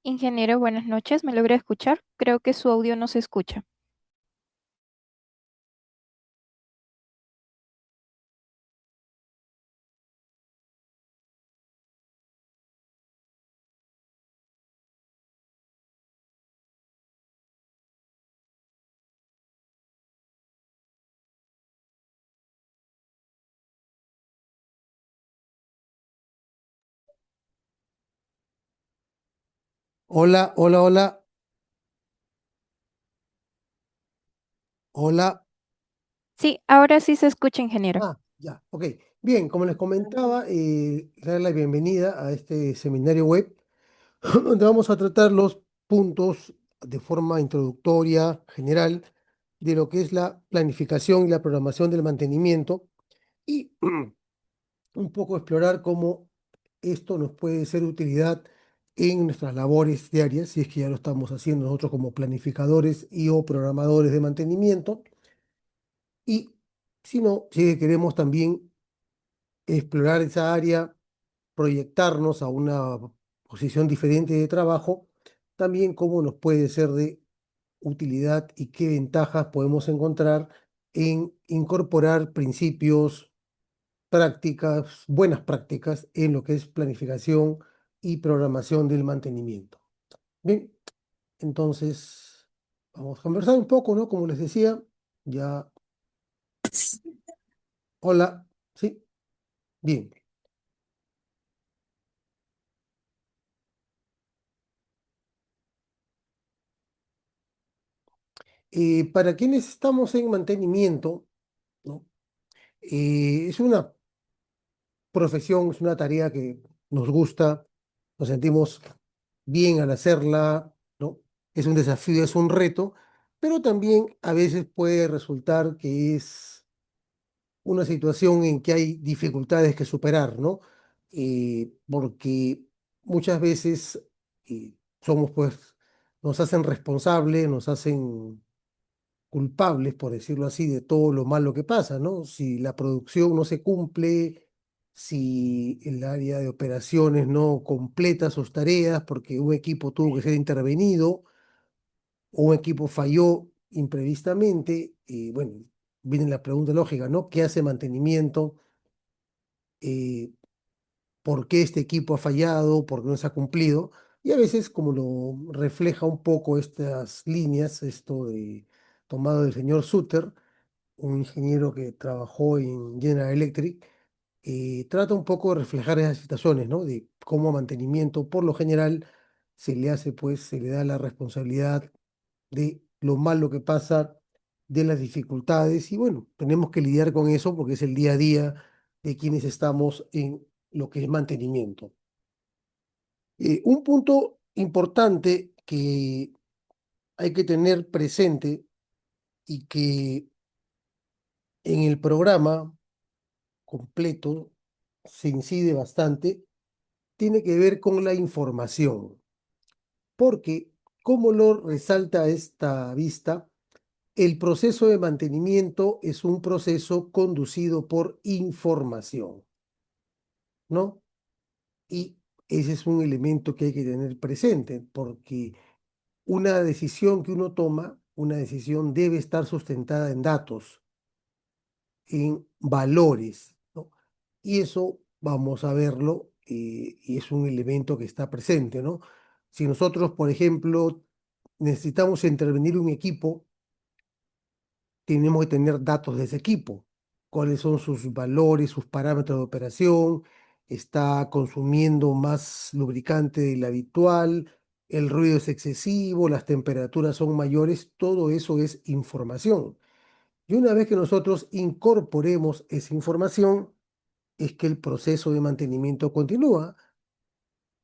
Ingeniero, buenas noches. ¿Me logra escuchar? Creo que su audio no se escucha. Hola, hola, hola, hola. Sí, ahora sí se escucha, ingeniero. Ya, ok. Bien, como les comentaba, dar la bienvenida a este seminario web, donde vamos a tratar los puntos de forma introductoria, general, de lo que es la planificación y la programación del mantenimiento y un poco explorar cómo esto nos puede ser de utilidad en nuestras labores diarias, si es que ya lo estamos haciendo nosotros como planificadores y o programadores de mantenimiento. Y si no, si queremos también explorar esa área, proyectarnos a una posición diferente de trabajo, también cómo nos puede ser de utilidad y qué ventajas podemos encontrar en incorporar principios, prácticas, buenas prácticas en lo que es planificación y programación del mantenimiento. Bien, entonces vamos a conversar un poco, ¿no? Como les decía, ya, hola, sí, bien. Para quienes estamos en mantenimiento, ¿no? Es una profesión, es una tarea que nos gusta, nos sentimos bien al hacerla, ¿no? Es un desafío, es un reto, pero también a veces puede resultar que es una situación en que hay dificultades que superar, ¿no? Porque muchas veces somos, pues, nos hacen responsables, nos hacen culpables, por decirlo así, de todo lo malo que pasa, ¿no? Si la producción no se cumple, si el área de operaciones no completa sus tareas porque un equipo tuvo que ser intervenido o un equipo falló imprevistamente, bueno, viene la pregunta lógica, ¿no? ¿Qué hace mantenimiento? Eh, ¿Por qué este equipo ha fallado? ¿Por qué no se ha cumplido? Y a veces, como lo refleja un poco estas líneas, esto de tomado del señor Suter, un ingeniero que trabajó en General Electric, trata un poco de reflejar esas situaciones, ¿no? De cómo a mantenimiento, por lo general, se le hace, pues, se le da la responsabilidad de lo malo que pasa, de las dificultades, y bueno, tenemos que lidiar con eso porque es el día a día de quienes estamos en lo que es mantenimiento. Un punto importante que hay que tener presente y que en el programa completo se incide bastante, tiene que ver con la información, porque, como lo resalta esta vista, el proceso de mantenimiento es un proceso conducido por información, ¿no? Y ese es un elemento que hay que tener presente, porque una decisión que uno toma, una decisión debe estar sustentada en datos, en valores, ¿no? Y eso vamos a verlo y es un elemento que está presente, ¿no? Si nosotros, por ejemplo, necesitamos intervenir un equipo, tenemos que tener datos de ese equipo, cuáles son sus valores, sus parámetros de operación, está consumiendo más lubricante del habitual, el ruido es excesivo, las temperaturas son mayores, todo eso es información. Y una vez que nosotros incorporemos esa información, es que el proceso de mantenimiento continúa,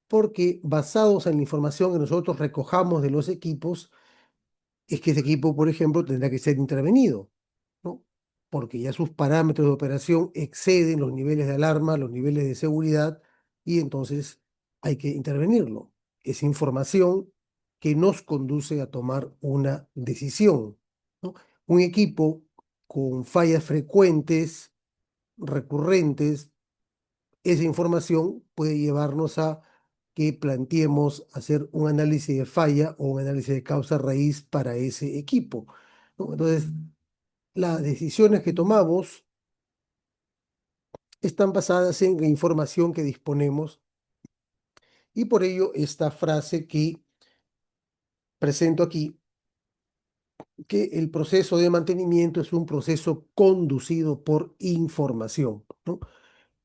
porque basados en la información que nosotros recojamos de los equipos, es que ese equipo, por ejemplo, tendrá que ser intervenido, ¿no? Porque ya sus parámetros de operación exceden los niveles de alarma, los niveles de seguridad, y entonces hay que intervenirlo. Es información que nos conduce a tomar una decisión, ¿no? Un equipo con fallas frecuentes, recurrentes, esa información puede llevarnos a que planteemos hacer un análisis de falla o un análisis de causa raíz para ese equipo, ¿no? Entonces, las decisiones que tomamos están basadas en la información que disponemos y por ello esta frase que presento aquí, que el proceso de mantenimiento es un proceso conducido por información, ¿no?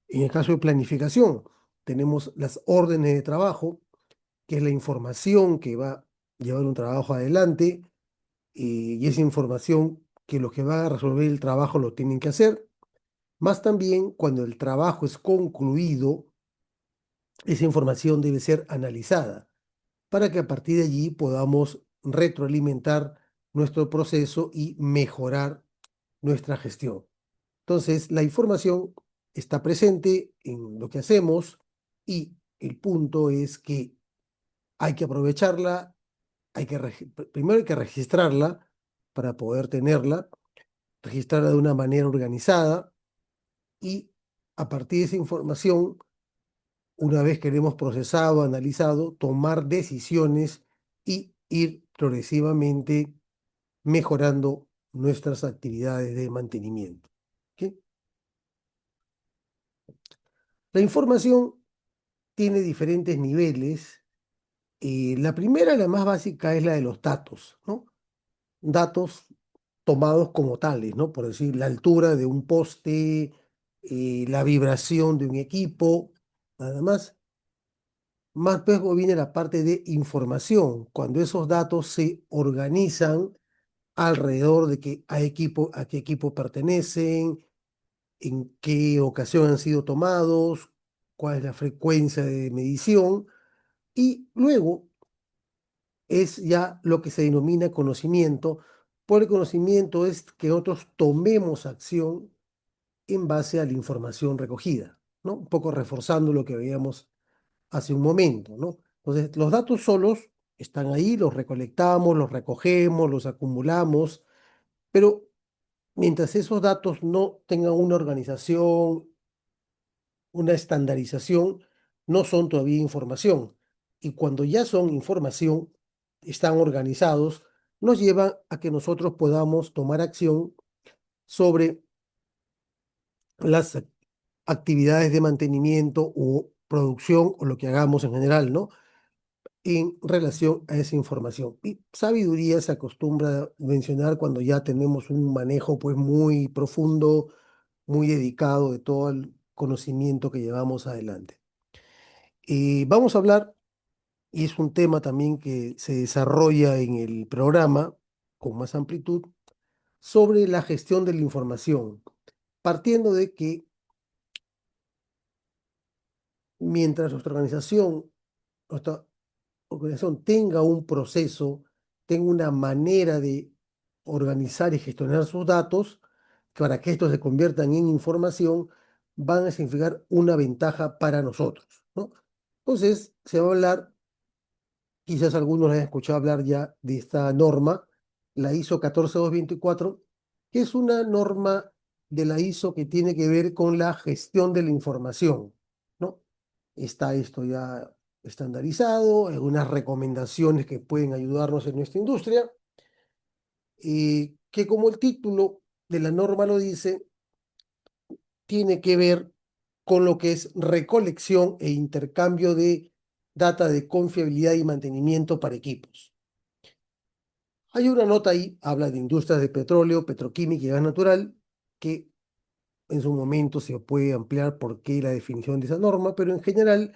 En el caso de planificación, tenemos las órdenes de trabajo, que es la información que va a llevar un trabajo adelante, y esa información que los que van a resolver el trabajo lo tienen que hacer, más también cuando el trabajo es concluido, esa información debe ser analizada para que a partir de allí podamos retroalimentar nuestro proceso y mejorar nuestra gestión. Entonces, la información está presente en lo que hacemos y el punto es que hay que aprovecharla, primero hay que registrarla para poder tenerla, registrarla de una manera organizada y a partir de esa información, una vez que la hemos procesado, analizado, tomar decisiones y ir progresivamente mejorando nuestras actividades de mantenimiento. ¿Ok? La información tiene diferentes niveles. La primera, la más básica, es la de los datos, ¿no? Datos tomados como tales, ¿no? Por decir, la altura de un poste, la vibración de un equipo, nada más. Más luego viene la parte de información, cuando esos datos se organizan alrededor de a qué equipo pertenecen, en qué ocasión han sido tomados, cuál es la frecuencia de medición, y luego es ya lo que se denomina conocimiento. Por el conocimiento es que nosotros tomemos acción en base a la información recogida, ¿no? Un poco reforzando lo que veíamos hace un momento, ¿no? Entonces, los datos solos están ahí, los recolectamos, los recogemos, los acumulamos, pero mientras esos datos no tengan una organización, una estandarización, no son todavía información. Y cuando ya son información, están organizados, nos llevan a que nosotros podamos tomar acción sobre las actividades de mantenimiento o producción o lo que hagamos en general, ¿no? En relación a esa información. Y sabiduría se acostumbra a mencionar cuando ya tenemos un manejo pues muy profundo, muy dedicado de todo el conocimiento que llevamos adelante. Y vamos a hablar, y es un tema también que se desarrolla en el programa con más amplitud, sobre la gestión de la información, partiendo de que mientras nuestra organización tenga un proceso, tenga una manera de organizar y gestionar sus datos, para que estos se conviertan en información, van a significar una ventaja para nosotros, ¿no? Entonces, se va a hablar, quizás algunos hayan escuchado hablar ya de esta norma, la ISO 14224, que es una norma de la ISO que tiene que ver con la gestión de la información, ¿no? Está esto ya estandarizado, algunas recomendaciones que pueden ayudarnos en nuestra industria, que como el título de la norma lo dice, tiene que ver con lo que es recolección e intercambio de data de confiabilidad y mantenimiento para equipos. Hay una nota ahí, habla de industrias de petróleo, petroquímica y gas natural, que en su momento se puede ampliar por qué la definición de esa norma, pero en general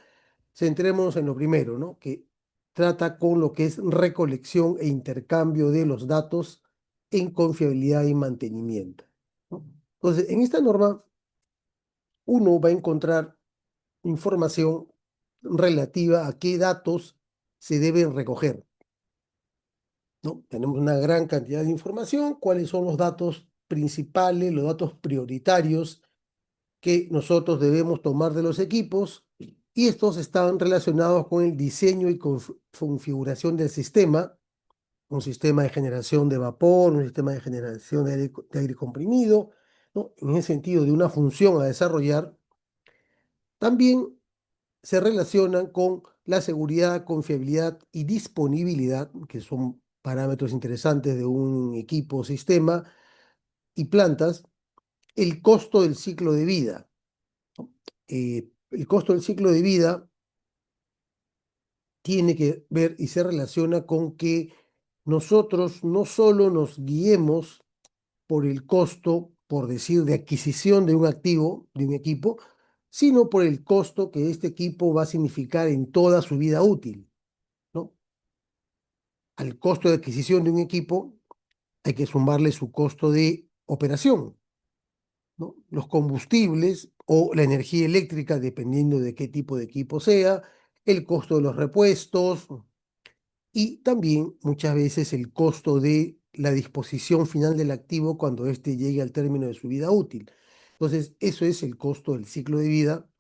centrémonos en lo primero, ¿no? Que trata con lo que es recolección e intercambio de los datos en confiabilidad y mantenimiento, ¿no? Entonces, en esta norma uno va a encontrar información relativa a qué datos se deben recoger, ¿no? Tenemos una gran cantidad de información, cuáles son los datos principales, los datos prioritarios que nosotros debemos tomar de los equipos, y estos están relacionados con el diseño y configuración del sistema, un sistema de generación de vapor, un sistema de generación de aire comprimido, ¿no? En ese sentido, de una función a desarrollar. También se relacionan con la seguridad, confiabilidad y disponibilidad, que son parámetros interesantes de un equipo o sistema, y plantas, el costo del ciclo de vida. El costo del ciclo de vida tiene que ver y se relaciona con que nosotros no solo nos guiemos por el costo, por decir, de adquisición de un activo, de un equipo, sino por el costo que este equipo va a significar en toda su vida útil, ¿no? Al costo de adquisición de un equipo hay que sumarle su costo de operación, ¿no? Los combustibles o la energía eléctrica, dependiendo de qué tipo de equipo sea, el costo de los repuestos y también muchas veces el costo de la disposición final del activo cuando éste llegue al término de su vida útil. Entonces, eso es el costo del ciclo de vida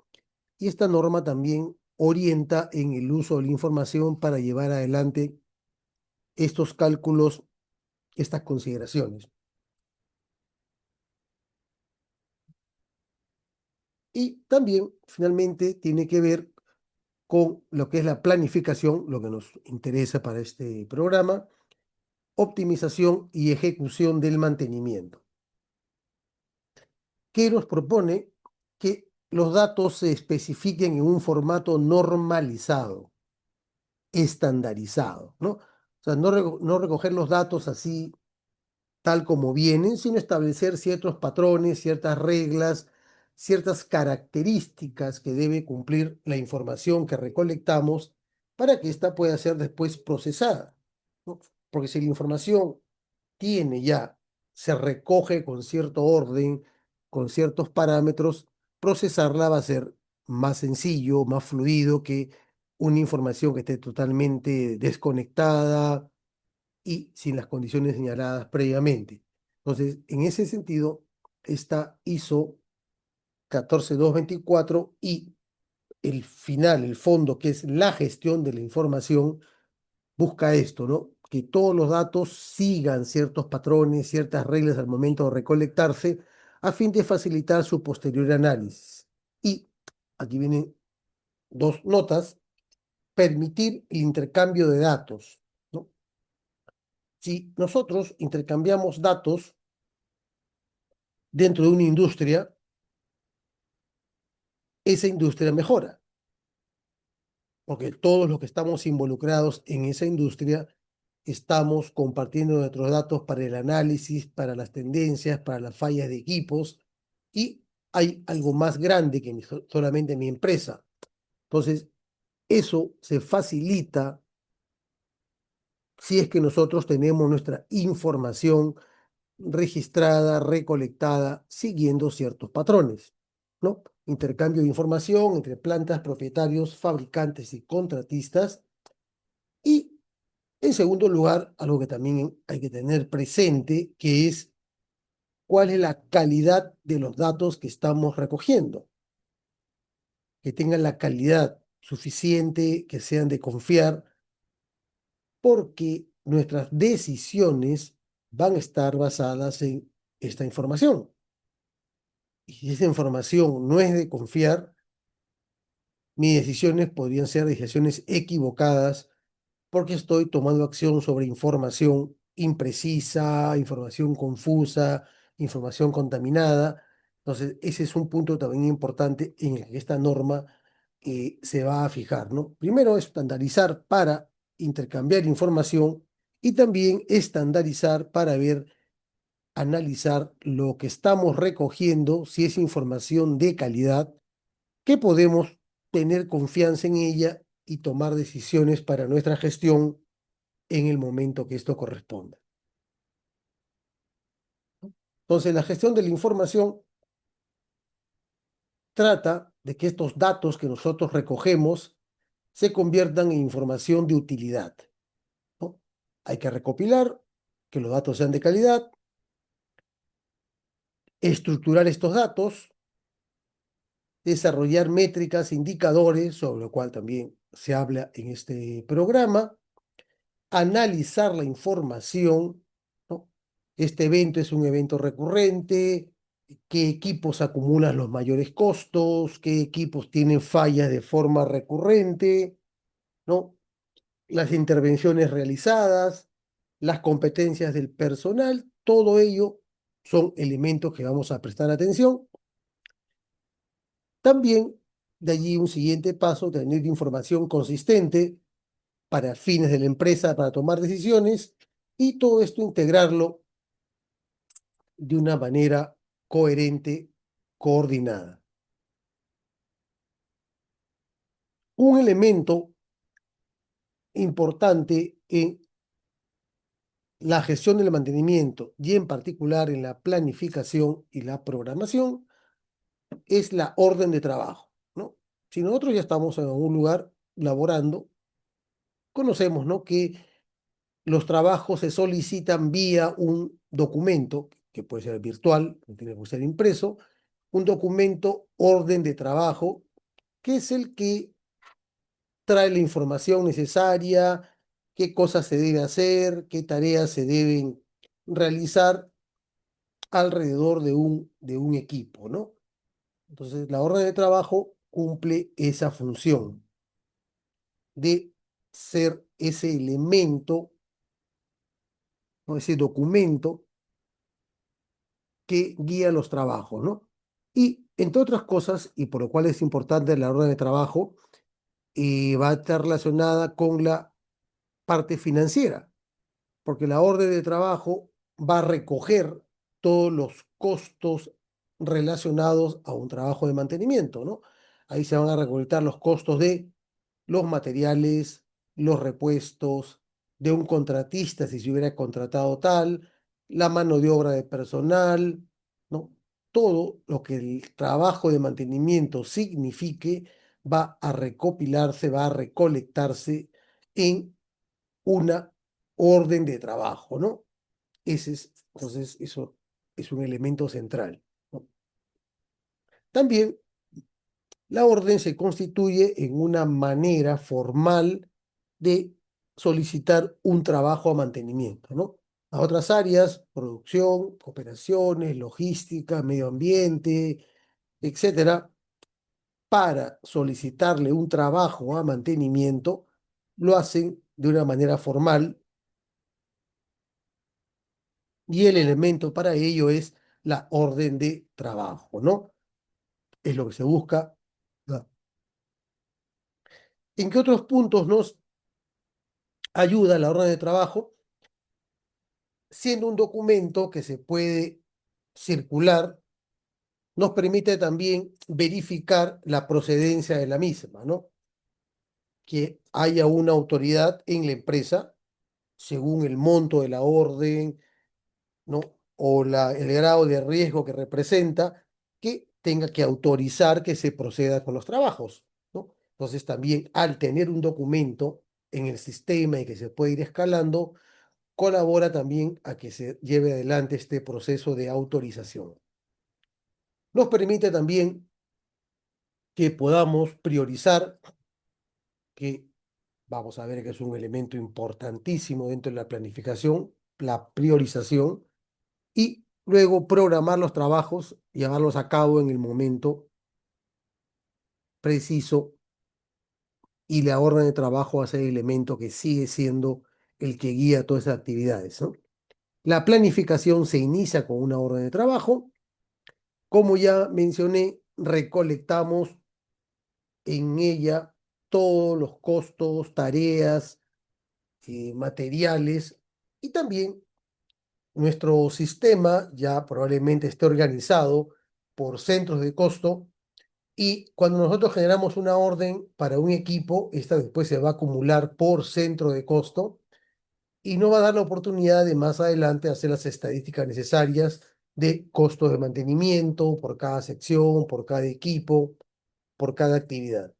y esta norma también orienta en el uso de la información para llevar adelante estos cálculos, estas consideraciones. Y también, finalmente, tiene que ver con lo que es la planificación, lo que nos interesa para este programa, optimización y ejecución del mantenimiento, que nos propone que los datos se especifiquen en un formato normalizado, estandarizado, ¿no? O sea, no recoger los datos así tal como vienen, sino establecer ciertos patrones, ciertas reglas, ciertas características que debe cumplir la información que recolectamos para que ésta pueda ser después procesada, ¿no? Porque si la información tiene ya, se recoge con cierto orden, con ciertos parámetros, procesarla va a ser más sencillo, más fluido que una información que esté totalmente desconectada y sin las condiciones señaladas previamente. Entonces, en ese sentido, esta ISO 14224 y el final, el fondo, que es la gestión de la información, busca esto, ¿no? Que todos los datos sigan ciertos patrones, ciertas reglas al momento de recolectarse, a fin de facilitar su posterior análisis. Y aquí vienen dos notas: permitir el intercambio de datos, ¿no? Si nosotros intercambiamos datos dentro de una industria, esa industria mejora, porque todos los que estamos involucrados en esa industria estamos compartiendo nuestros datos para el análisis, para las tendencias, para las fallas de equipos, y hay algo más grande que solamente mi empresa. Entonces, eso se facilita si es que nosotros tenemos nuestra información registrada, recolectada, siguiendo ciertos patrones, ¿no? Intercambio de información entre plantas, propietarios, fabricantes y contratistas. Y, en segundo lugar, algo que también hay que tener presente, que es cuál es la calidad de los datos que estamos recogiendo, que tengan la calidad suficiente, que sean de confiar, porque nuestras decisiones van a estar basadas en esta información. Y si esa información no es de confiar, mis decisiones podrían ser decisiones equivocadas porque estoy tomando acción sobre información imprecisa, información confusa, información contaminada. Entonces, ese es un punto también importante en el que esta norma se va a fijar, ¿no? Primero, estandarizar para intercambiar información y también estandarizar para ver, analizar lo que estamos recogiendo, si es información de calidad, que podemos tener confianza en ella y tomar decisiones para nuestra gestión en el momento que esto corresponda. Entonces, la gestión de la información trata de que estos datos que nosotros recogemos se conviertan en información de utilidad, ¿no? Hay que recopilar, que los datos sean de calidad, estructurar estos datos, desarrollar métricas, indicadores, sobre lo cual también se habla en este programa, analizar la información, ¿no? Este evento es un evento recurrente, qué equipos acumulan los mayores costos, qué equipos tienen fallas de forma recurrente, ¿no? Las intervenciones realizadas, las competencias del personal, todo ello son elementos que vamos a prestar atención. También de allí un siguiente paso, tener información consistente para fines de la empresa, para tomar decisiones y todo esto integrarlo de una manera coherente, coordinada. Un elemento importante en la gestión del mantenimiento y en particular en la planificación y la programación es la orden de trabajo, ¿no? Si nosotros ya estamos en algún lugar laborando, conocemos, ¿no?, que los trabajos se solicitan vía un documento, que puede ser virtual, no tiene que ser impreso, un documento orden de trabajo, que es el que trae la información necesaria, qué cosas se debe hacer, qué tareas se deben realizar alrededor de un equipo, ¿no? Entonces, la orden de trabajo cumple esa función de ser ese elemento o ese documento que guía los trabajos, ¿no? Y entre otras cosas, y por lo cual es importante la orden de trabajo, va a estar relacionada con la parte financiera, porque la orden de trabajo va a recoger todos los costos relacionados a un trabajo de mantenimiento, ¿no? Ahí se van a recolectar los costos de los materiales, los repuestos, de un contratista si se hubiera contratado tal, la mano de obra de personal, ¿no? Todo lo que el trabajo de mantenimiento signifique va a recopilarse, va a recolectarse en una orden de trabajo, ¿no? Entonces, eso es un elemento central, ¿no? También la orden se constituye en una manera formal de solicitar un trabajo a mantenimiento, ¿no? A otras áreas, producción, operaciones, logística, medio ambiente, etcétera, para solicitarle un trabajo a mantenimiento, lo hacen de una manera formal y el elemento para ello es la orden de trabajo, ¿no? Es lo que se busca. ¿No? ¿En qué otros puntos nos ayuda la orden de trabajo? Siendo un documento que se puede circular, nos permite también verificar la procedencia de la misma, ¿no? Que haya una autoridad en la empresa, según el monto de la orden, ¿no? O el grado de riesgo que representa, que tenga que autorizar que se proceda con los trabajos, ¿no? Entonces también al tener un documento en el sistema y que se puede ir escalando, colabora también a que se lleve adelante este proceso de autorización. Nos permite también que podamos priorizar, que vamos a ver que es un elemento importantísimo dentro de la planificación, la priorización, y luego programar los trabajos y llevarlos a cabo en el momento preciso y la orden de trabajo va a ser el elemento que sigue siendo el que guía todas esas actividades, ¿no? La planificación se inicia con una orden de trabajo. Como ya mencioné, recolectamos en ella todos los costos, tareas, materiales y también nuestro sistema ya probablemente esté organizado por centros de costo y cuando nosotros generamos una orden para un equipo, esta después se va a acumular por centro de costo y nos va a dar la oportunidad de más adelante hacer las estadísticas necesarias de costos de mantenimiento por cada sección, por cada equipo, por cada actividad.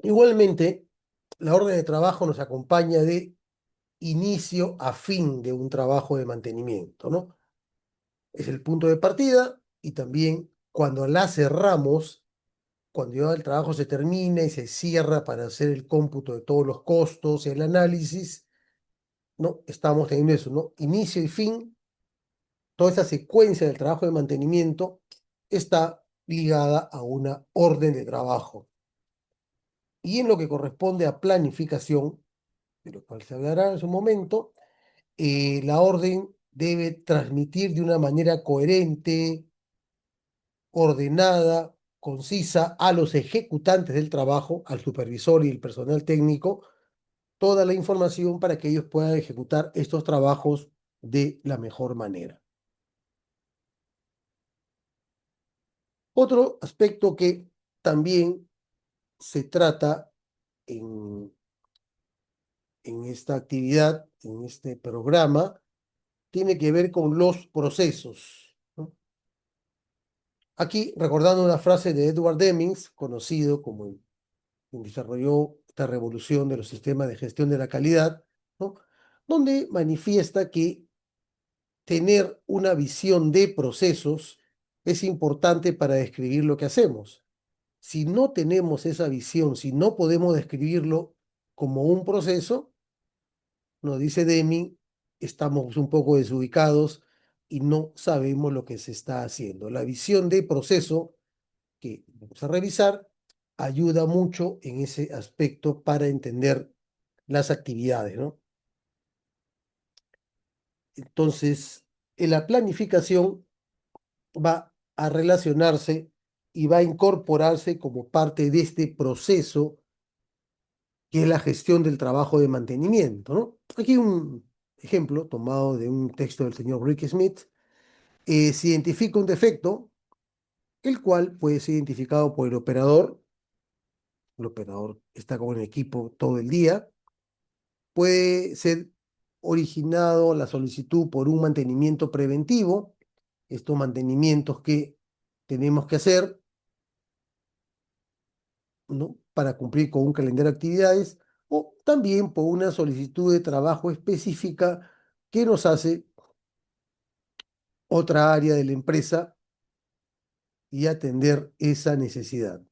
Igualmente, la orden de trabajo nos acompaña de inicio a fin de un trabajo de mantenimiento, ¿no? Es el punto de partida y también cuando la cerramos, cuando ya el trabajo se termina y se cierra para hacer el cómputo de todos los costos y el análisis, ¿no? Estamos teniendo eso, ¿no? Inicio y fin, toda esa secuencia del trabajo de mantenimiento está ligada a una orden de trabajo. Y en lo que corresponde a planificación, de lo cual se hablará en su momento, la orden debe transmitir de una manera coherente, ordenada, concisa a los ejecutantes del trabajo, al supervisor y el personal técnico, toda la información para que ellos puedan ejecutar estos trabajos de la mejor manera. Otro aspecto que también se trata en, en esta actividad, en este programa, tiene que ver con los procesos, ¿no? Aquí, recordando una frase de Edward Deming, conocido como quien desarrolló esta revolución de los sistemas de gestión de la calidad, ¿no? Donde manifiesta que tener una visión de procesos es importante para describir lo que hacemos. Si no tenemos esa visión, si no podemos describirlo como un proceso, nos dice Deming, estamos un poco desubicados y no sabemos lo que se está haciendo. La visión de proceso que vamos a revisar ayuda mucho en ese aspecto para entender las actividades, ¿no? Entonces, en la planificación va a relacionarse y va a incorporarse como parte de este proceso que es la gestión del trabajo de mantenimiento, ¿no? Aquí un ejemplo tomado de un texto del señor Rick Smith. Se identifica un defecto, el cual puede ser identificado por el operador. El operador está con el equipo todo el día. Puede ser originado la solicitud por un mantenimiento preventivo, estos mantenimientos que tenemos que hacer, ¿no? Para cumplir con un calendario de actividades, o también por una solicitud de trabajo específica que nos hace otra área de la empresa y atender esa necesidad.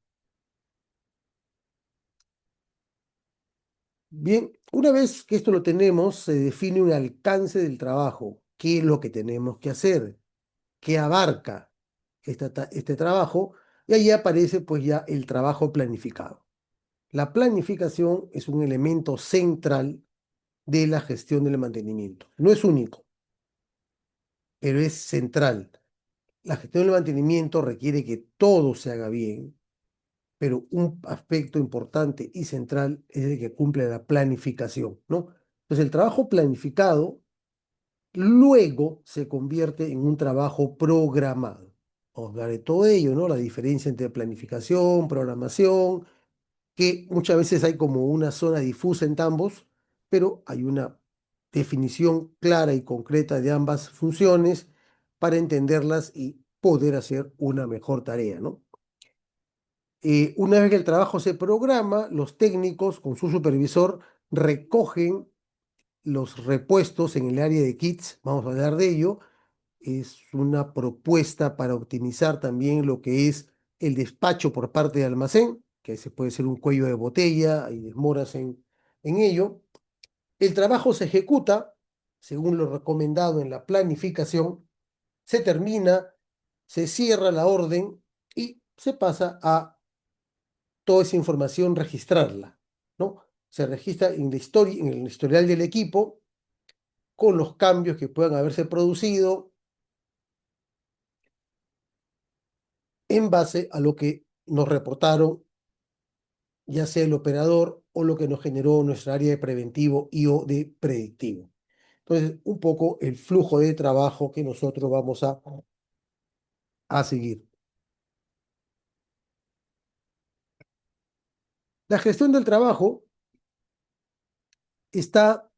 Bien, una vez que esto lo tenemos, se define un alcance del trabajo, qué es lo que tenemos que hacer, qué abarca este trabajo, y ahí aparece pues ya el trabajo planificado. La planificación es un elemento central de la gestión del mantenimiento. No es único, pero es central. La gestión del mantenimiento requiere que todo se haga bien, pero un aspecto importante y central es el que cumple la planificación, ¿no? Entonces, el trabajo planificado luego se convierte en un trabajo programado. Vamos a hablar de todo ello, ¿no? La diferencia entre planificación, programación, que muchas veces hay como una zona difusa entre ambos, pero hay una definición clara y concreta de ambas funciones para entenderlas y poder hacer una mejor tarea, ¿no? Una vez que el trabajo se programa, los técnicos con su supervisor recogen los repuestos en el área de kits, vamos a hablar de ello. Es una propuesta para optimizar también lo que es el despacho por parte de almacén, que se puede ser un cuello de botella, hay demoras en ello. El trabajo se ejecuta según lo recomendado en la planificación, se termina, se cierra la orden y se pasa a toda esa información registrarla, ¿no? Se registra en la historia, en el historial del equipo con los cambios que puedan haberse producido en base a lo que nos reportaron, ya sea el operador o lo que nos generó nuestra área de preventivo y o de predictivo. Entonces, un poco el flujo de trabajo que nosotros vamos a seguir. La gestión del trabajo está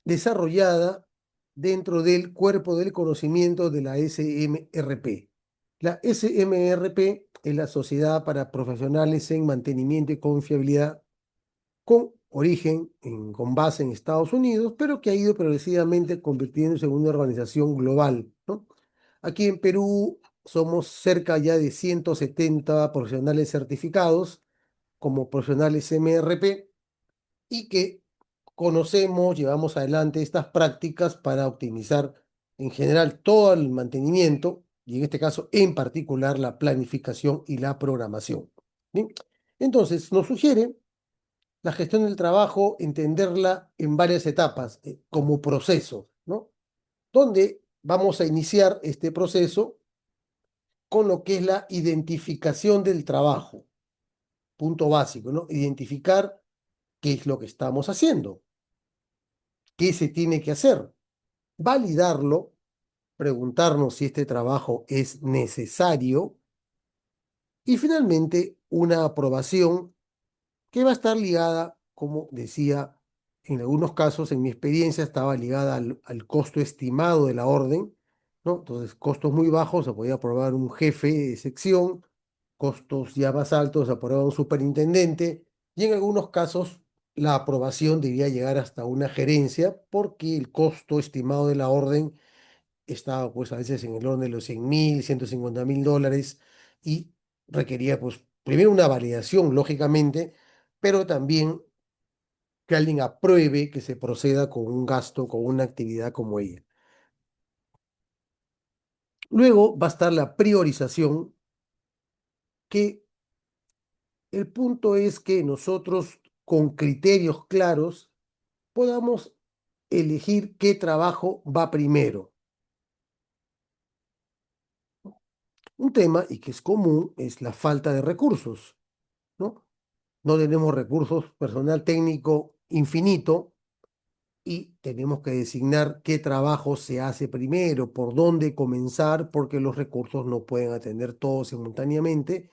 desarrollada dentro del cuerpo del conocimiento de la SMRP. La SMRP es la Sociedad para Profesionales en Mantenimiento y Confiabilidad, con origen con base en Estados Unidos, pero que ha ido progresivamente convirtiéndose en una organización global, ¿no? Aquí en Perú somos cerca ya de 170 profesionales certificados como profesionales MRP y que conocemos, llevamos adelante estas prácticas para optimizar en general todo el mantenimiento y en este caso en particular la planificación y la programación. ¿Bien? Entonces nos sugiere la gestión del trabajo, entenderla en varias etapas, como proceso, ¿no? Donde vamos a iniciar este proceso con lo que es la identificación del trabajo, punto básico, ¿no? Identificar qué es lo que estamos haciendo, qué se tiene que hacer, validarlo, preguntarnos si este trabajo es necesario y finalmente una aprobación que va a estar ligada, como decía, en algunos casos, en mi experiencia, estaba ligada al costo estimado de la orden, ¿no? Entonces, costos muy bajos se podía aprobar un jefe de sección, costos ya más altos se aprobaba un superintendente, y en algunos casos la aprobación debía llegar hasta una gerencia porque el costo estimado de la orden estaba pues a veces en el orden de los 100.000, $150.000 y requería pues primero una validación, lógicamente, pero también que alguien apruebe que se proceda con un gasto, con una actividad como ella. Luego va a estar la priorización, que el punto es que nosotros con criterios claros podamos elegir qué trabajo va primero. Un tema, y que es común, es la falta de recursos, ¿no? No tenemos recursos, personal técnico infinito, y tenemos que designar qué trabajo se hace primero, por dónde comenzar, porque los recursos no pueden atender todo simultáneamente.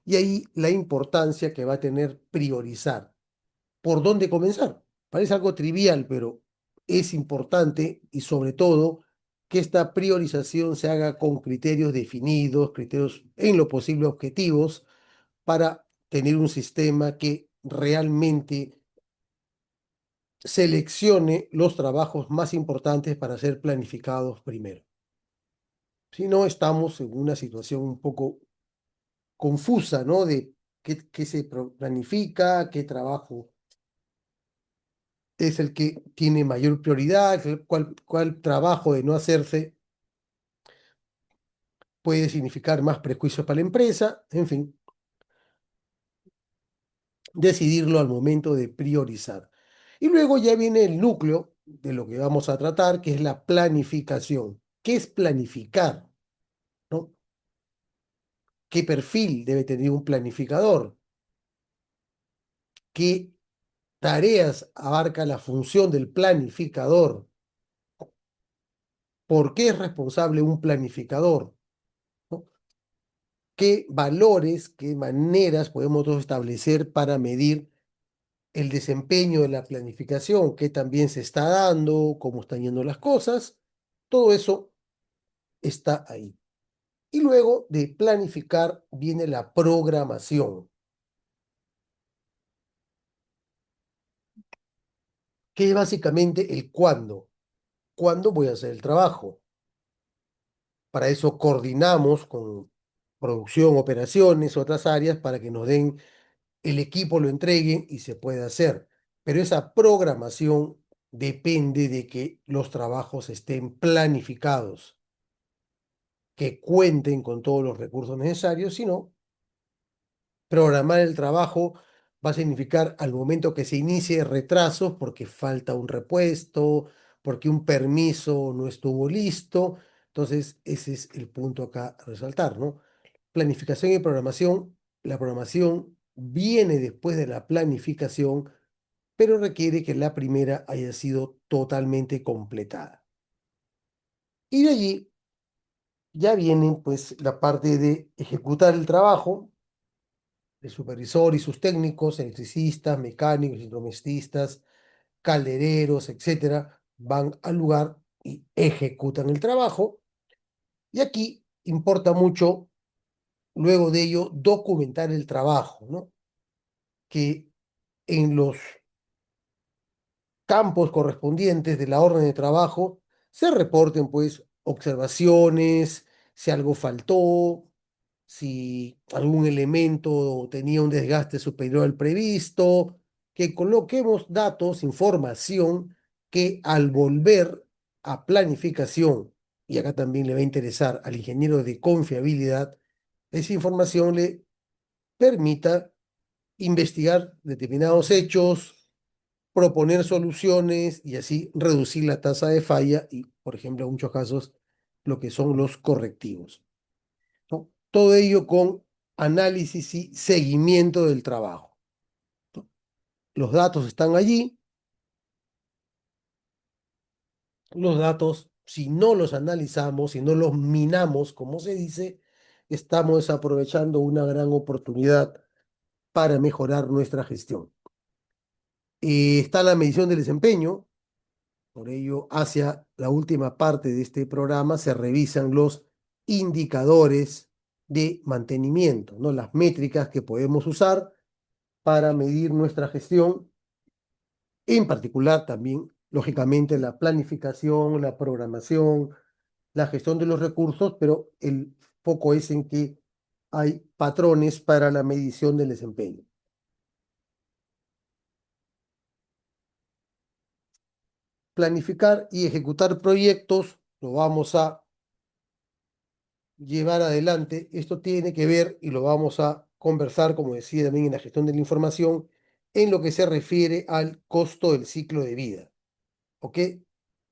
Y ahí la importancia que va a tener priorizar. ¿Por dónde comenzar? Parece algo trivial, pero es importante y sobre todo que esta priorización se haga con criterios definidos, criterios en lo posible objetivos, para tener un sistema que realmente seleccione los trabajos más importantes para ser planificados primero. Si no, estamos en una situación un poco confusa, ¿no? De qué se planifica, qué trabajo es el que tiene mayor prioridad, cuál trabajo de no hacerse puede significar más prejuicios para la empresa, en fin, decidirlo al momento de priorizar. Y luego ya viene el núcleo de lo que vamos a tratar, que es la planificación. ¿Qué es planificar? ¿No? ¿Qué perfil debe tener un planificador? ¿Qué tareas abarca la función del planificador? ¿Por qué es responsable un planificador? ¿No? ¿Qué valores, qué maneras podemos nosotros establecer para medir el desempeño de la planificación? ¿Qué también se está dando? ¿Cómo están yendo las cosas? Todo eso está ahí. Y luego de planificar viene la programación, que es básicamente el cuándo. ¿Cuándo voy a hacer el trabajo? Para eso coordinamos con producción, operaciones, otras áreas, para que nos den el equipo, lo entreguen y se pueda hacer. Pero esa programación depende de que los trabajos estén planificados, que cuenten con todos los recursos necesarios. Si no, programar el trabajo va a significar al momento que se inicie retrasos porque falta un repuesto, porque un permiso no estuvo listo. Entonces, ese es el punto acá a resaltar, ¿no? Planificación y programación. La programación viene después de la planificación, pero requiere que la primera haya sido totalmente completada. Y de allí ya viene pues la parte de ejecutar el trabajo. El supervisor y sus técnicos, electricistas, mecánicos, instrumentistas, caldereros, etcétera, van al lugar y ejecutan el trabajo. Y aquí importa mucho, luego de ello, documentar el trabajo, ¿no? Que en los campos correspondientes de la orden de trabajo se reporten, pues, observaciones, si algo faltó, si algún elemento tenía un desgaste superior al previsto, que coloquemos datos, información que al volver a planificación, y acá también le va a interesar al ingeniero de confiabilidad, esa información le permita investigar determinados hechos, proponer soluciones y así reducir la tasa de falla y, por ejemplo, en muchos casos, lo que son los correctivos, ¿no? Todo ello con análisis y seguimiento del trabajo, ¿no? Los datos están allí, los datos, si no los analizamos, si no los minamos, como se dice, estamos desaprovechando una gran oportunidad para mejorar nuestra gestión. Está la medición del desempeño. Por ello, hacia la última parte de este programa se revisan los indicadores de mantenimiento, ¿no? Las métricas que podemos usar para medir nuestra gestión, en particular también, lógicamente, la planificación, la programación, la gestión de los recursos, pero el foco es en que hay patrones para la medición del desempeño. Planificar y ejecutar proyectos, lo vamos a llevar adelante. Esto tiene que ver y lo vamos a conversar, como decía también en la gestión de la información, en lo que se refiere al costo del ciclo de vida. ¿Ok?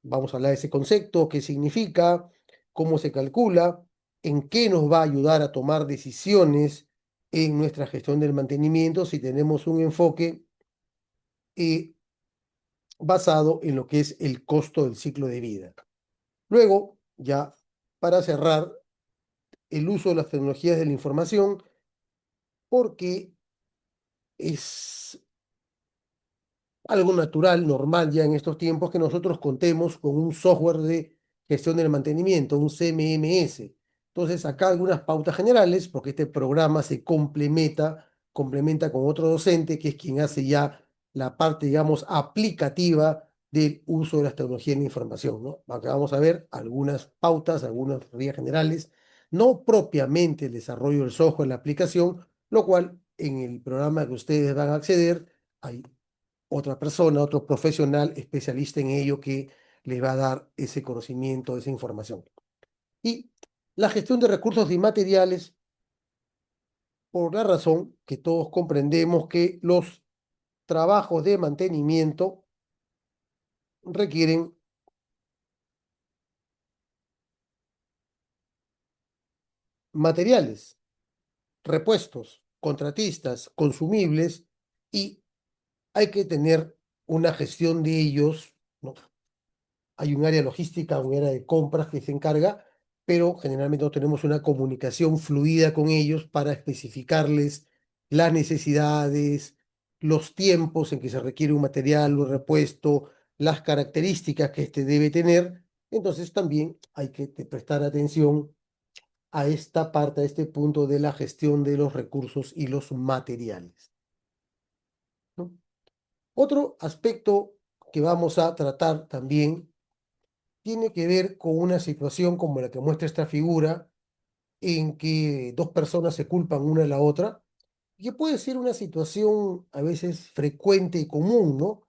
Vamos a hablar de ese concepto, qué significa, cómo se calcula, en qué nos va a ayudar a tomar decisiones en nuestra gestión del mantenimiento si tenemos un enfoque eh, basado en lo que es el costo del ciclo de vida. Luego, ya para cerrar, el uso de las tecnologías de la información, porque es algo natural, normal ya en estos tiempos que nosotros contemos con un software de gestión del mantenimiento, un CMMS. Entonces, acá algunas pautas generales, porque este programa se complementa con otro docente, que es quien hace ya la parte, digamos, aplicativa del uso de las tecnologías de la información, ¿no? Acá vamos a ver algunas pautas, algunas reglas generales, no propiamente el desarrollo del software, la aplicación, lo cual en el programa que ustedes van a acceder, hay otra persona, otro profesional especialista en ello que les va a dar ese conocimiento, esa información. Y la gestión de recursos y materiales, por la razón que todos comprendemos que los trabajos de mantenimiento requieren materiales, repuestos, contratistas, consumibles, y hay que tener una gestión de ellos, ¿no? Hay un área logística, un área de compras que se encarga, pero generalmente no tenemos una comunicación fluida con ellos para especificarles las necesidades, los tiempos en que se requiere un material, un repuesto, las características que éste debe tener. Entonces también hay que prestar atención a esta parte, a este punto de la gestión de los recursos y los materiales, ¿no? Otro aspecto que vamos a tratar también tiene que ver con una situación como la que muestra esta figura, en que dos personas se culpan una a la otra, y que puede ser una situación a veces frecuente y común, ¿no?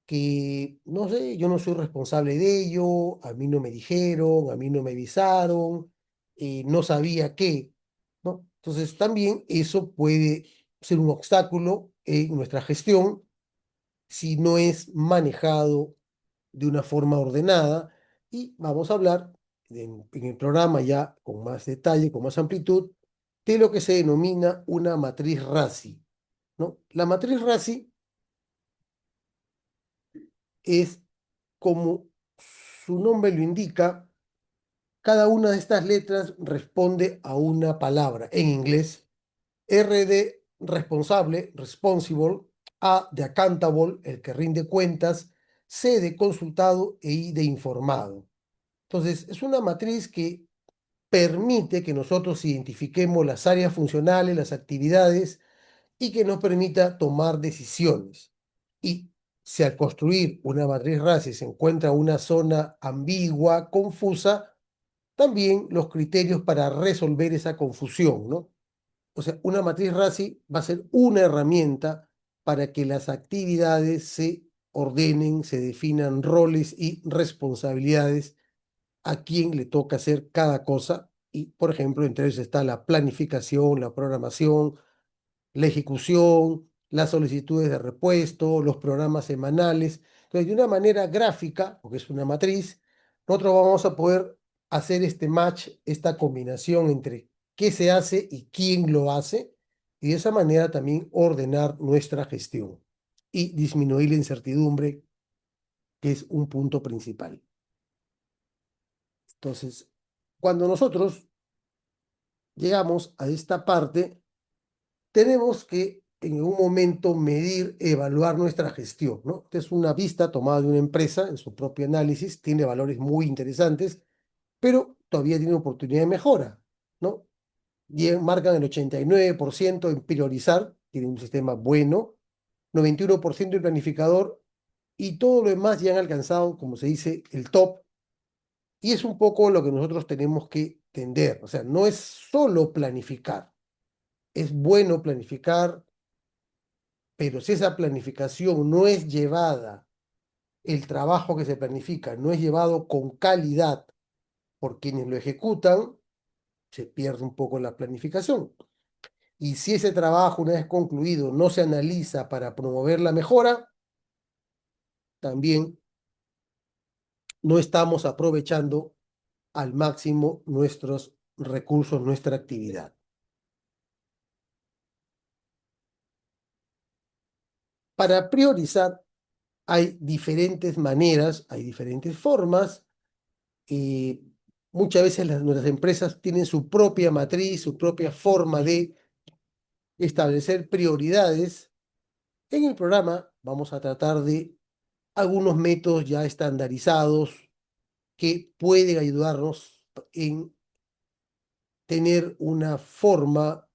Que, no sé, yo no soy responsable de ello, a mí no me dijeron, a mí no me avisaron, no sabía qué, ¿no? Entonces también eso puede ser un obstáculo en nuestra gestión si no es manejado de una forma ordenada, y vamos a hablar en el programa ya con más detalle, con más amplitud, de lo que se denomina una matriz RACI, ¿no? La matriz RACI es, como su nombre lo indica, cada una de estas letras responde a una palabra. En inglés, R de responsable, responsible; A de accountable, el que rinde cuentas; C de consultado e I de informado. Entonces, es una matriz que permite que nosotros identifiquemos las áreas funcionales, las actividades, y que nos permita tomar decisiones. Y si al construir una matriz RACI se encuentra una zona ambigua, confusa, también los criterios para resolver esa confusión, ¿no? O sea, una matriz RACI va a ser una herramienta para que las actividades se ordenen, se definan roles y responsabilidades a quién le toca hacer cada cosa. Y, por ejemplo, entre ellos está la planificación, la programación, la ejecución, las solicitudes de repuesto, los programas semanales. Entonces, de una manera gráfica, porque es una matriz, nosotros vamos a poder hacer este match, esta combinación entre qué se hace y quién lo hace, y de esa manera también ordenar nuestra gestión y disminuir la incertidumbre, que es un punto principal. Entonces, cuando nosotros llegamos a esta parte, tenemos que en un momento medir, evaluar nuestra gestión, ¿no? Esta es una vista tomada de una empresa en su propio análisis, tiene valores muy interesantes, pero todavía tiene oportunidad de mejora, ¿no? Y marcan el 89% en priorizar, tiene un sistema bueno, 91% en planificador, y todo lo demás ya han alcanzado, como se dice, el top, y es un poco lo que nosotros tenemos que tender. O sea, no es solo planificar, es bueno planificar, pero si esa planificación no es llevada, el trabajo que se planifica no es llevado con calidad por quienes lo ejecutan, se pierde un poco la planificación. Y si ese trabajo, una vez concluido, no se analiza para promover la mejora, también no estamos aprovechando al máximo nuestros recursos, nuestra actividad. Para priorizar hay diferentes maneras, hay diferentes formas. Y muchas veces nuestras empresas tienen su propia matriz, su propia forma de establecer prioridades. En el programa vamos a tratar de algunos métodos ya estandarizados que pueden ayudarnos en tener una forma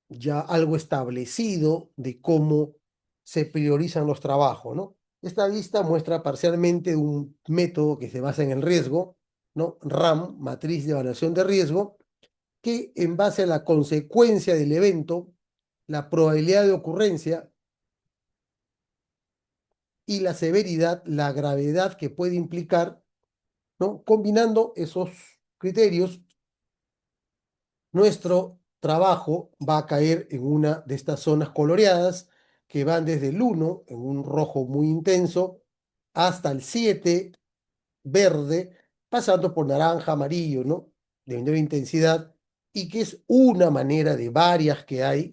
ya algo establecido de cómo se priorizan los trabajos, ¿no? Esta vista muestra parcialmente un método que se basa en el riesgo, ¿no? RAM, matriz de evaluación de riesgo, que en base a la consecuencia del evento, la probabilidad de ocurrencia y la severidad, la gravedad que puede implicar, ¿no? Combinando esos criterios, nuestro trabajo va a caer en una de estas zonas coloreadas que van desde el 1, en un rojo muy intenso, hasta el 7, verde, pasando por naranja, amarillo, ¿no? De menor intensidad, y que es una manera de varias que hay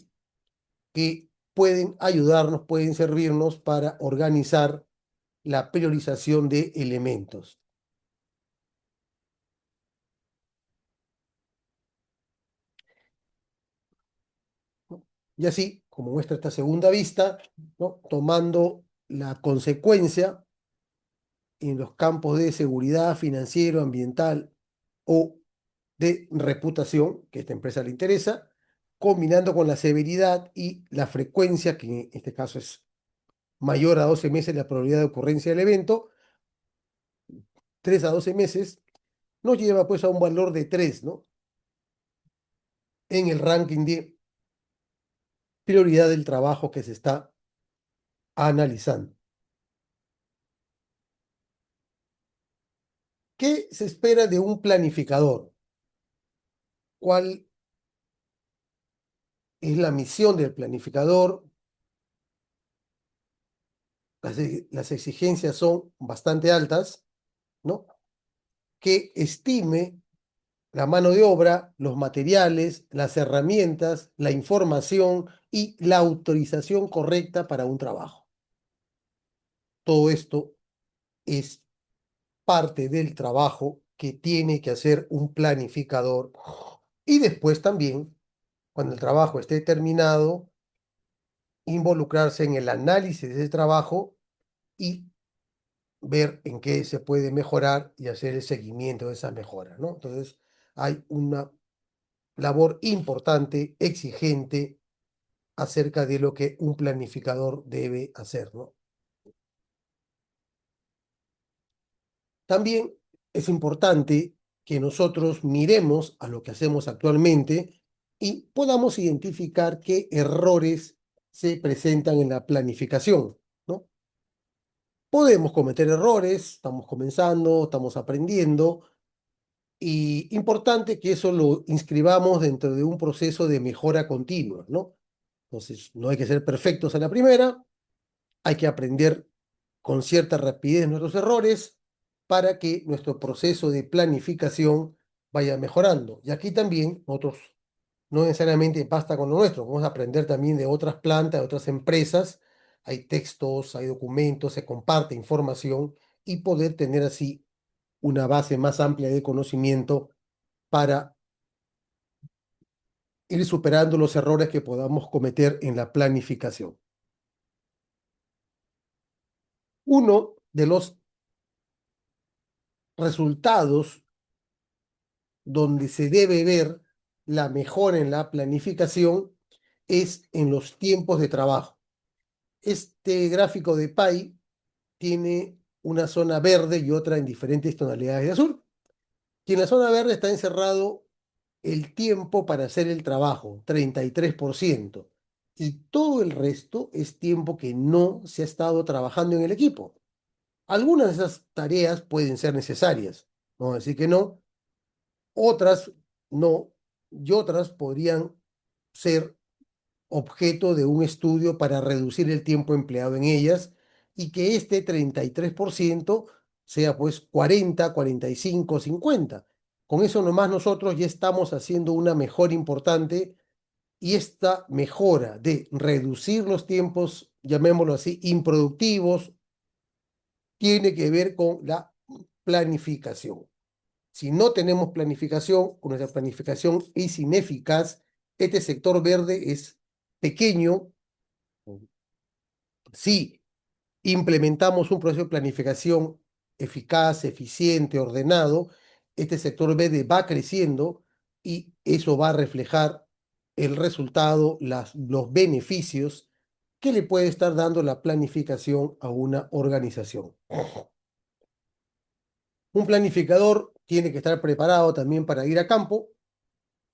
que pueden ayudarnos, pueden servirnos para organizar la priorización de elementos. ¿No? Y así, como muestra esta segunda vista, ¿no? Tomando la consecuencia en los campos de seguridad, financiero, ambiental o de reputación, que a esta empresa le interesa, combinando con la severidad y la frecuencia, que en este caso es mayor a 12 meses la probabilidad de ocurrencia del evento, 3 a 12 meses, nos lleva pues a un valor de 3, ¿no? En el ranking de prioridad del trabajo que se está analizando. ¿Qué se espera de un planificador? ¿Cuál es la misión del planificador? Las exigencias son bastante altas, ¿no? Que estime la mano de obra, los materiales, las herramientas, la información y la autorización correcta para un trabajo. Todo esto es parte del trabajo que tiene que hacer un planificador. Y después también, cuando el trabajo esté terminado, involucrarse en el análisis de ese trabajo y ver en qué se puede mejorar y hacer el seguimiento de esa mejora, ¿no? Entonces, hay una labor importante, exigente, acerca de lo que un planificador debe hacer, ¿no? También es importante que nosotros miremos a lo que hacemos actualmente y podamos identificar qué errores se presentan en la planificación, ¿no? Podemos cometer errores, estamos comenzando, estamos aprendiendo, y importante que eso lo inscribamos dentro de un proceso de mejora continua, ¿no? Entonces, no hay que ser perfectos a la primera, hay que aprender con cierta rapidez nuestros errores para que nuestro proceso de planificación vaya mejorando. Y aquí también nosotros no necesariamente basta con lo nuestro, vamos a aprender también de otras plantas, de otras empresas. Hay textos, hay documentos, se comparte información y poder tener así una base más amplia de conocimiento para ir superando los errores que podamos cometer en la planificación. Uno de los resultados donde se debe ver la mejora en la planificación es en los tiempos de trabajo. Este gráfico de pie tiene una zona verde y otra en diferentes tonalidades de azul. Y en la zona verde está encerrado el tiempo para hacer el trabajo, 33%. Y todo el resto es tiempo que no se ha estado trabajando en el equipo. Algunas de esas tareas pueden ser necesarias, no vamos a decir que no, otras no, y otras podrían ser objeto de un estudio para reducir el tiempo empleado en ellas y que este 33% sea pues 40, 45, 50. Con eso nomás nosotros ya estamos haciendo una mejora importante y esta mejora de reducir los tiempos, llamémoslo así, improductivos, tiene que ver con la planificación. Si no tenemos planificación, o nuestra planificación es ineficaz, este sector verde es pequeño. Si implementamos un proceso de planificación eficaz, eficiente, ordenado, este sector verde va creciendo y eso va a reflejar el resultado, los beneficios que le puede estar dando la planificación a una organización. Un planificador tiene que estar preparado también para ir a campo,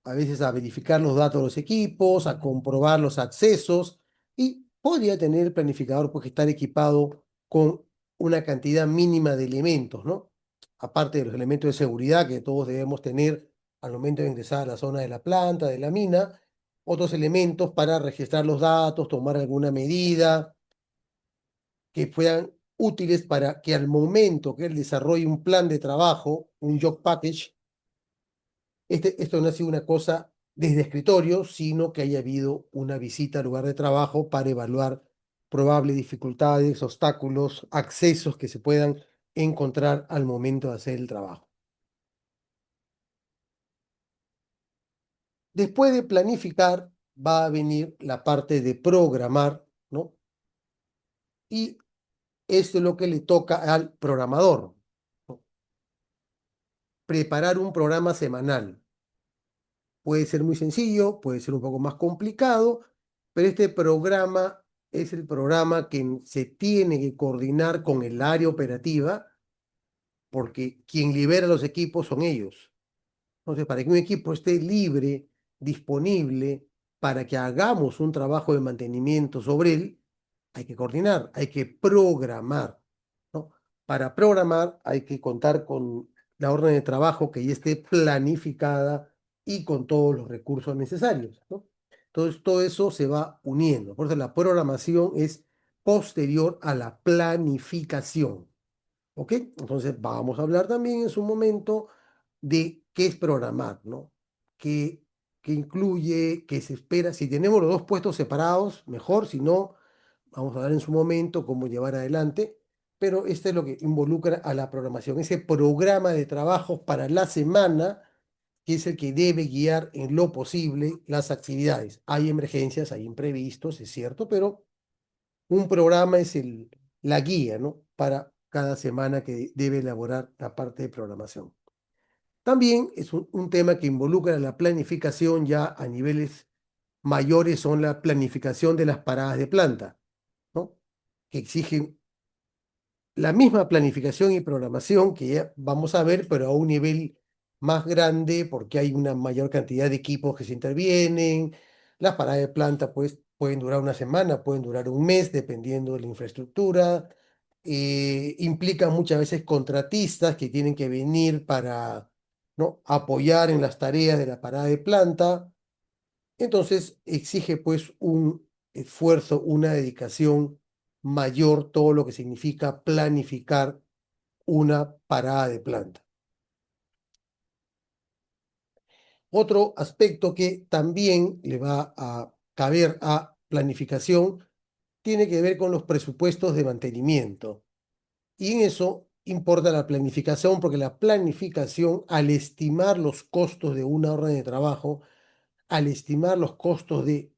a veces a verificar los datos de los equipos, a comprobar los accesos y podría tener el planificador pues que estar equipado con una cantidad mínima de elementos, ¿no? Aparte de los elementos de seguridad que todos debemos tener al momento de ingresar a la zona de la planta, de la mina, otros elementos para registrar los datos, tomar alguna medida que fueran útiles para que al momento que él desarrolle un plan de trabajo, un job package, esto no ha sido una cosa desde escritorio, sino que haya habido una visita al lugar de trabajo para evaluar probables dificultades, obstáculos, accesos que se puedan encontrar al momento de hacer el trabajo. Después de planificar, va a venir la parte de programar, ¿no? Y esto es lo que le toca al programador, ¿no? Preparar un programa semanal. Puede ser muy sencillo, puede ser un poco más complicado, pero este programa es el programa que se tiene que coordinar con el área operativa, porque quien libera los equipos son ellos. Entonces, para que un equipo esté libre, disponible, para que hagamos un trabajo de mantenimiento sobre él, hay que coordinar, hay que programar, ¿no? Para programar hay que contar con la orden de trabajo que ya esté planificada y con todos los recursos necesarios, ¿no? Entonces, todo eso se va uniendo. Por eso la programación es posterior a la planificación. ¿Ok? Entonces vamos a hablar también en su momento de qué es programar, ¿no? ¿Qué, qué incluye, qué se espera? Si tenemos los dos puestos separados, mejor, si no, vamos a ver en su momento cómo llevar adelante, pero esto es lo que involucra a la programación, ese programa de trabajos para la semana, que es el que debe guiar en lo posible las actividades. Hay emergencias, hay imprevistos, es cierto, pero un programa es la guía, ¿no? Para cada semana que debe elaborar la parte de programación. También es un tema que involucra la planificación ya a niveles mayores, son la planificación de las paradas de planta, ¿no? Que exigen la misma planificación y programación que ya vamos a ver, pero a un nivel más grande porque hay una mayor cantidad de equipos que se intervienen. Las paradas de planta pues, pueden durar una semana, pueden durar un mes, dependiendo de la infraestructura. Implican muchas veces contratistas que tienen que venir para, ¿no? apoyar en las tareas de la parada de planta. Entonces exige pues un esfuerzo, una dedicación mayor, todo lo que significa planificar una parada de planta. Otro aspecto que también le va a caber a planificación tiene que ver con los presupuestos de mantenimiento. Y en eso importa la planificación, porque la planificación, al estimar los costos de una orden de trabajo, al estimar los costos de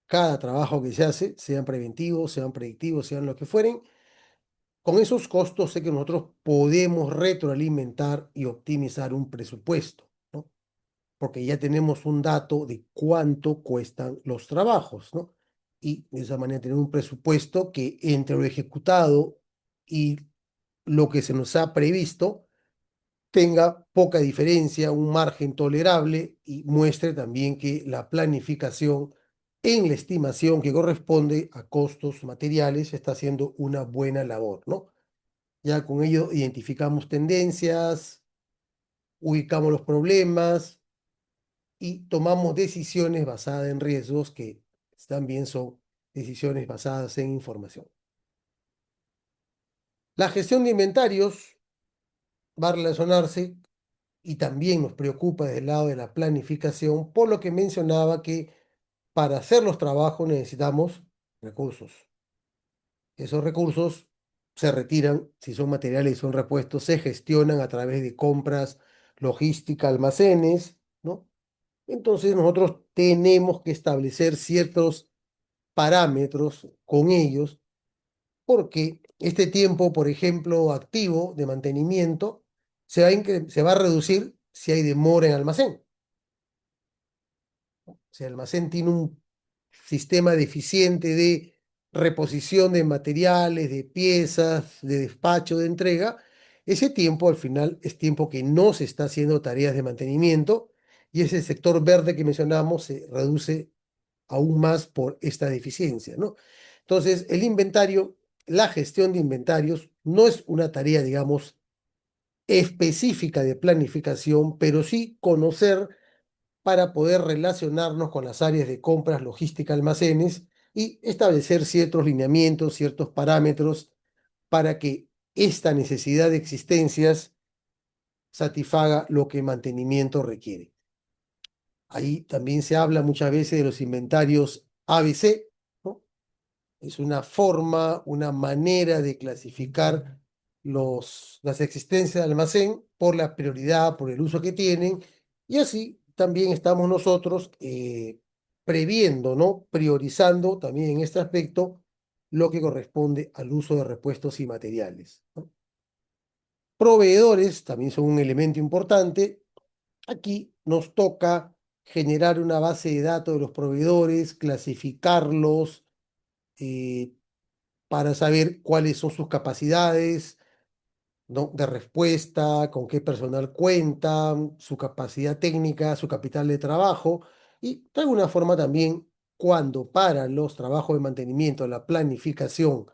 cada trabajo que se hace, sean preventivos, sean predictivos, sean lo que fueren, con esos costos sé que nosotros podemos retroalimentar y optimizar un presupuesto, ¿no? Porque ya tenemos un dato de cuánto cuestan los trabajos, ¿no? Y de esa manera tener un presupuesto que entre lo ejecutado y lo que se nos ha previsto tenga poca diferencia, un margen tolerable y muestre también que la planificación en la estimación que corresponde a costos materiales está haciendo una buena labor, ¿no? Ya con ello identificamos tendencias, ubicamos los problemas y tomamos decisiones basadas en riesgos que también son decisiones basadas en información. La gestión de inventarios va a relacionarse y también nos preocupa desde el lado de la planificación, por lo que mencionaba que para hacer los trabajos necesitamos recursos. Esos recursos se retiran, si son materiales y son repuestos, se gestionan a través de compras, logística, almacenes, ¿no? Entonces nosotros tenemos que establecer ciertos parámetros con ellos, porque este tiempo, por ejemplo, activo de mantenimiento, se va a reducir si hay demora en almacén. Si el almacén tiene un sistema deficiente de reposición de materiales, de piezas, de despacho, de entrega, ese tiempo al final es tiempo que no se está haciendo tareas de mantenimiento y ese sector verde que mencionamos se reduce aún más por esta deficiencia, ¿no? Entonces, el inventario, la gestión de inventarios no es una tarea, digamos, específica de planificación, pero sí conocer para poder relacionarnos con las áreas de compras, logística, almacenes y establecer ciertos lineamientos, ciertos parámetros para que esta necesidad de existencias satisfaga lo que mantenimiento requiere. Ahí también se habla muchas veces de los inventarios ABC, ¿no? Es una forma, una manera de clasificar las existencias de almacén por la prioridad, por el uso que tienen, y así también estamos nosotros previendo, ¿no? Priorizando también en este aspecto lo que corresponde al uso de repuestos y materiales, ¿no? Proveedores también son un elemento importante. Aquí nos toca generar una base de datos de los proveedores, clasificarlos, eh, para saber cuáles son sus capacidades, ¿no? De respuesta, con qué personal cuentan, su capacidad técnica, su capital de trabajo y de alguna forma también cuando para los trabajos de mantenimiento, la planificación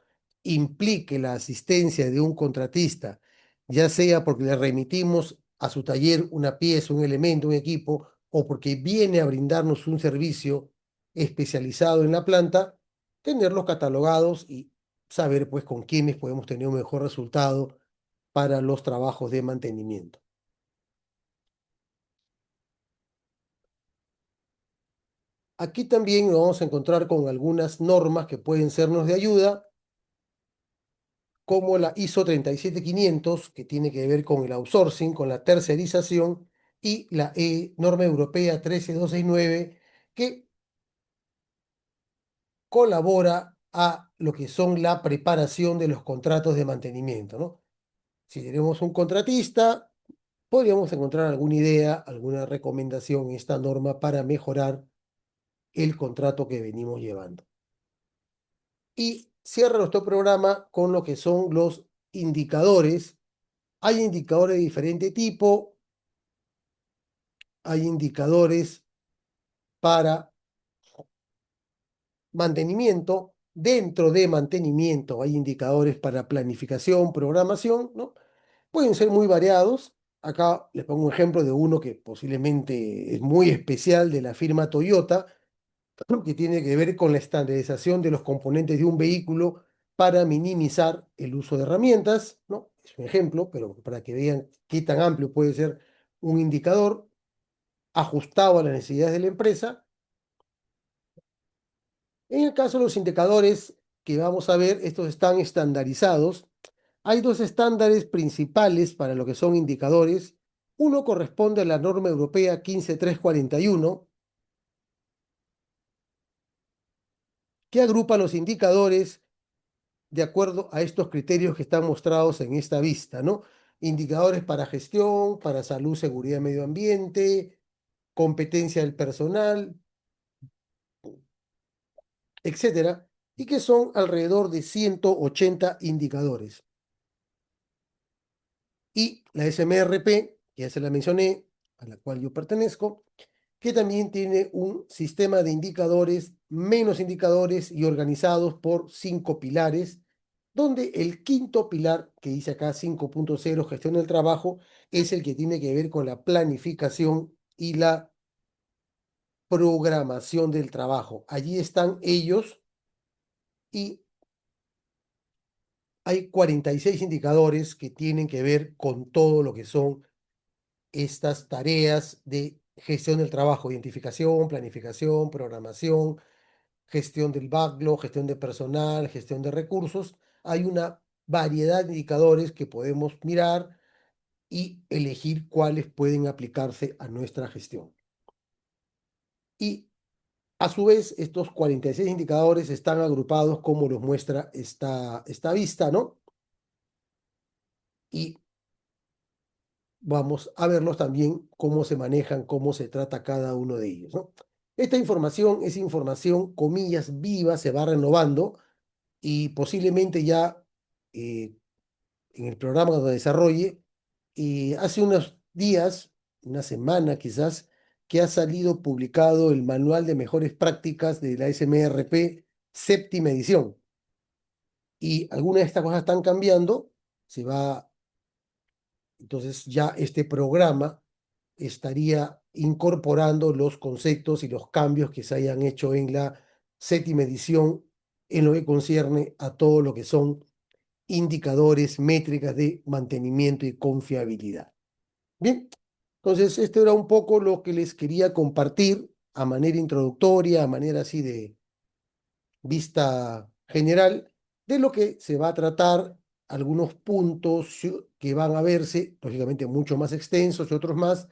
implique la asistencia de un contratista, ya sea porque le remitimos a su taller una pieza, un elemento, un equipo, o porque viene a brindarnos un servicio especializado en la planta, tenerlos catalogados y saber pues con quiénes podemos tener un mejor resultado para los trabajos de mantenimiento. Aquí también nos vamos a encontrar con algunas normas que pueden sernos de ayuda, como la ISO 37500, que tiene que ver con el outsourcing, con la tercerización, y la norma europea 13269, que colabora a lo que son la preparación de los contratos de mantenimiento, ¿no? Si tenemos un contratista, podríamos encontrar alguna idea, alguna recomendación en esta norma para mejorar el contrato que venimos llevando. Y cierra nuestro programa con lo que son los indicadores. Hay indicadores de diferente tipo, hay indicadores para mantenimiento, dentro de mantenimiento hay indicadores para planificación, programación, ¿no? Pueden ser muy variados. Acá les pongo un ejemplo de uno que posiblemente es muy especial de la firma Toyota, que tiene que ver con la estandarización de los componentes de un vehículo para minimizar el uso de herramientas, ¿no? Es un ejemplo, pero para que vean qué tan amplio puede ser un indicador ajustado a las necesidades de la empresa. En el caso de los indicadores que vamos a ver, estos están estandarizados. Hay dos estándares principales para lo que son indicadores. Uno corresponde a la norma europea 15341, que agrupa los indicadores de acuerdo a estos criterios que están mostrados en esta vista, ¿no? Indicadores para gestión, para salud, seguridad y medio ambiente, competencia del personal, etcétera, y que son alrededor de 180 indicadores. Y la SMRP, que ya se la mencioné, a la cual yo pertenezco, que también tiene un sistema de indicadores, menos indicadores y organizados por 5 pilares, donde el quinto pilar, que dice acá 5.0, gestión del trabajo, es el que tiene que ver con la planificación y la programación del trabajo. Allí están ellos y hay 46 indicadores que tienen que ver con todo lo que son estas tareas de gestión del trabajo, identificación, planificación, programación, gestión del backlog, gestión de personal, gestión de recursos. Hay una variedad de indicadores que podemos mirar y elegir cuáles pueden aplicarse a nuestra gestión. Y a su vez, estos 46 indicadores están agrupados como los muestra esta vista, ¿no? Y vamos a verlos también cómo se manejan, cómo se trata cada uno de ellos, ¿no? Esta información es información, comillas, viva, se va renovando y posiblemente ya eh, en el programa que desarrolle, hace unos días, una semana quizás, que ha salido publicado el Manual de Mejores Prácticas de la SMRP, séptima edición. Y algunas de estas cosas están cambiando, se va, entonces ya este programa estaría incorporando los conceptos y los cambios que se hayan hecho en la séptima edición en lo que concierne a todo lo que son indicadores, métricas de mantenimiento y confiabilidad. Bien, entonces esto era un poco lo que les quería compartir a manera introductoria, a manera así de vista general de lo que se va a tratar, algunos puntos que van a verse, lógicamente mucho más extensos y otros más,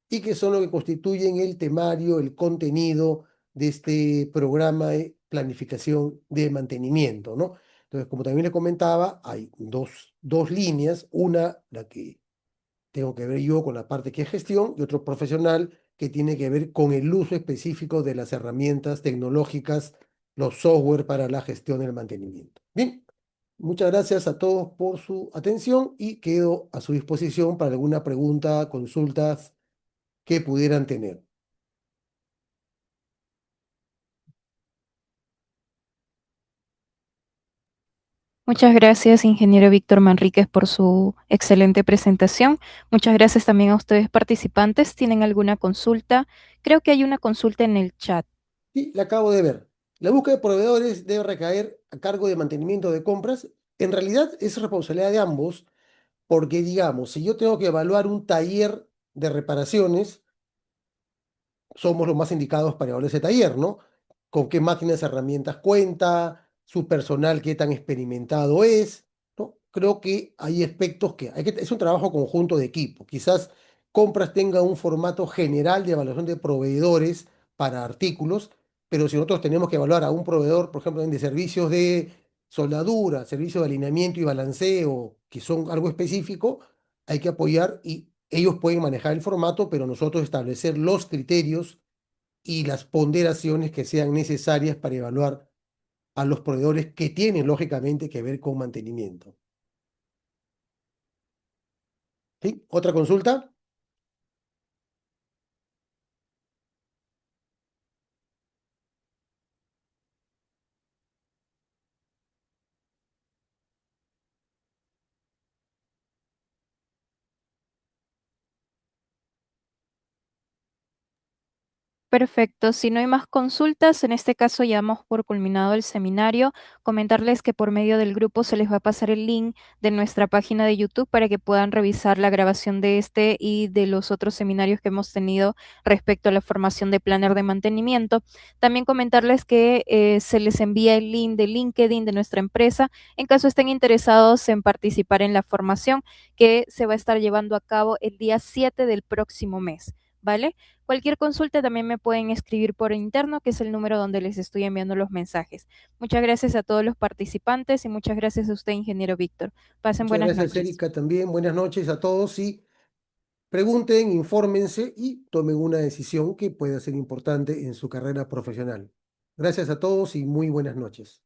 y que son lo que constituyen el temario, el contenido de este programa de planificación de mantenimiento, ¿no? Entonces, como también le comentaba, hay dos líneas, una, la que tengo que ver yo con la parte que es gestión y otro profesional que tiene que ver con el uso específico de las herramientas tecnológicas, los software para la gestión del mantenimiento. Bien, muchas gracias a todos por su atención y quedo a su disposición para alguna pregunta, consultas que pudieran tener. Muchas gracias, ingeniero Víctor Manríquez, por su excelente presentación. Muchas gracias también a ustedes participantes. ¿Tienen alguna consulta? Creo que hay una consulta en el chat. Y la acabo de ver. La búsqueda de proveedores debe recaer a cargo de mantenimiento de compras. En realidad es responsabilidad de ambos, porque digamos, si yo tengo que evaluar un taller de reparaciones, somos los más indicados para evaluar ese taller, ¿no? Con qué máquinas, herramientas cuenta, su personal, qué tan experimentado es, ¿no? Creo que hay aspectos es un trabajo conjunto de equipo. Quizás compras tenga un formato general de evaluación de proveedores para artículos, pero si nosotros tenemos que evaluar a un proveedor, por ejemplo, de servicios de soldadura, servicios de alineamiento y balanceo, que son algo específico, hay que apoyar y ellos pueden manejar el formato, pero nosotros establecer los criterios y las ponderaciones que sean necesarias para evaluar a los proveedores que tienen, lógicamente, que ver con mantenimiento. ¿Sí? ¿Otra consulta? Perfecto. Si no hay más consultas, en este caso ya damos por culminado el seminario. Comentarles que por medio del grupo se les va a pasar el link de nuestra página de YouTube para que puedan revisar la grabación de este y de los otros seminarios que hemos tenido respecto a la formación de planner de mantenimiento. También comentarles que se les envía el link de LinkedIn de nuestra empresa en caso estén interesados en participar en la formación que se va a estar llevando a cabo el día 7 del próximo mes. ¿Vale? Cualquier consulta también me pueden escribir por interno, que es el número donde les estoy enviando los mensajes. Muchas gracias a todos los participantes y muchas gracias a usted, ingeniero Víctor. Pasen Muchas buenas gracias, noches. Erika, también. Buenas noches a todos y pregunten, infórmense y tomen una decisión que pueda ser importante en su carrera profesional. Gracias a todos y muy buenas noches.